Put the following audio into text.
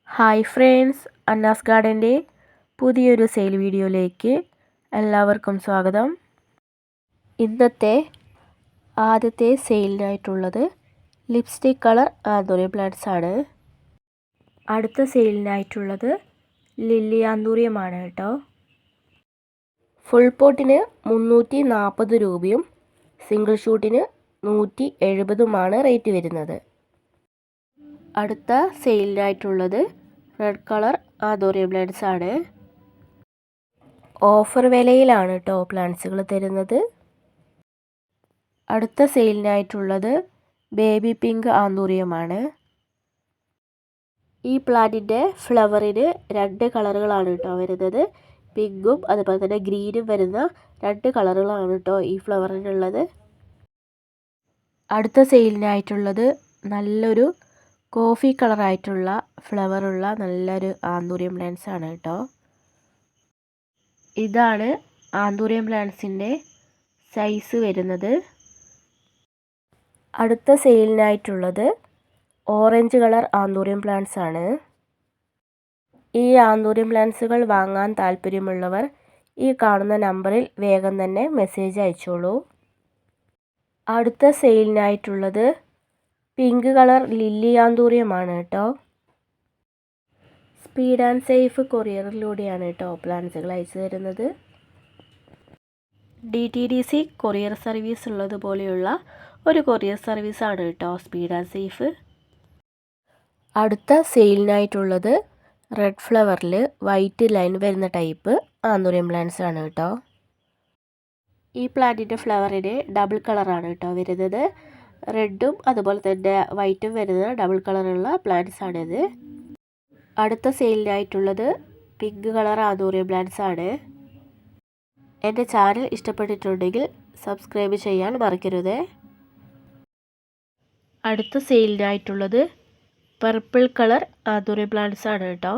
Hi friends, അന്നാസ് ഗാർഡൻ്റെ പുതിയൊരു sale വീഡിയോയിലേക്ക് എല്ലാവർക്കും സ്വാഗതം. ഇന്നത്തെ ആദ്യത്തെ സെയിലിനായിട്ടുള്ളത് ലിപ്സ്റ്റിക് കളർ ആന്തൂറിയം പ്ലാന്റ്സ് ആണ്. അടുത്ത സെയിലിനായിട്ടുള്ളത് ലില്ലി ആന്തൂറിയമാണ് കേട്ടോ. ഫുൾ പോട്ടിന് 340 രൂപയും സിംഗിൾ ഷൂട്ടിന് 170 റേറ്റ് വരുന്നത്. അടുത്ത സെയിലിനായിട്ടുള്ളത് റെഡ് കളർ ആന്തൂറിയം പ്ലാന്റ്സ് ആണ്. ഓഫർ വിലയിലാണ് കേട്ടോ പ്ലാന്റ്സുകൾ തരുന്നത്. അടുത്ത സെയിലിനായിട്ടുള്ളത് ബേബി പിങ്ക് ആന്തൂറിയമാണ്. ഈ പ്ലാന്റിൻ്റെ ഫ്ലവറിന് 2 കളറുകളാണ് കേട്ടോ വരുന്നത്. പിങ്കും അതുപോലെ തന്നെ ഗ്രീനും വരുന്ന 2 കളറുകളാണ് കേട്ടോ ഈ ഫ്ലവറിനുള്ളത്. അടുത്ത സെയിലിനായിട്ടുള്ളത് നല്ലൊരു കോഫി കളറായിട്ടുള്ള ഫ്ലവറുള്ള നല്ലൊരു ആന്തൂറിയം പ്ലാന്റ്സ് ആണ് കേട്ടോ. ഇതാണ് ആന്തൂറിയം പ്ലാന്റ്സിൻ്റെ സൈസ് വരുന്നത്. അടുത്ത സെയിലിനായിട്ടുള്ളത് ഓറഞ്ച് കളർ ആന്തൂറിയം പ്ലാന്റ്സ് ആണ്. ഈ ആന്തൂറിയം പ്ലാന്റ്സുകൾ വാങ്ങാൻ താല്പര്യമുള്ളവർ ഈ കാണുന്ന നമ്പറിൽ വേഗം തന്നെ മെസ്സേജ് അയച്ചോളൂ. അടുത്ത സെയിലിനായിട്ടുള്ളത് പിങ്ക് കളർ ലില്ലി ആന്തൂറിയമാണ് കേട്ടോ. സ്പീഡ് ആൻഡ് സേഫ് കൊറിയറിലൂടെയാണ് കേട്ടോ പ്ലാന്റ്സുകൾ അയച്ചു തരുന്നത്. DTDC കൊറിയർ സർവീസ് ഉള്ളതുപോലെയുള്ള ഒരു കൊറിയർ സർവീസാണ് കേട്ടോ സ്പീഡ് ആൻഡ് സേഫ്. അടുത്ത സെയിലിനായിട്ടുള്ളത് റെഡ് ഫ്ലവറിൽ വൈറ്റ് ലൈൻ വരുന്ന ടൈപ്പ് ആന്തൂറിയം പ്ലാന്റ്സ് ആണ് കേട്ടോ. ഈ പ്ലാന്റിൻ്റെ ഫ്ലവറിന് ഡബിൾ കളറാണ് കേട്ടോ വരുന്നത്. റെഡും അതുപോലെ തന്നെ വൈറ്റും വരുന്ന ഡബിൾ കളറുള്ള പ്ലാന്റ്സ് ആണിത്. അടുത്ത സെയിലിനായിട്ടുള്ളത് പിങ്ക് കളർ ആന്തൂറിയം പ്ലാന്റ്സ് ആണ്. എൻ്റെ ചാനൽ ഇഷ്ടപ്പെട്ടിട്ടുണ്ടെങ്കിൽ സബ്സ്ക്രൈബ് ചെയ്യാൻ മറക്കരുത്. അടുത്ത സെയിലിനായിട്ടുള്ളത് പർപ്പിൾ കളർ ആന്തൂറിയം പ്ലാന്റ്സ് ആണ് കേട്ടോ.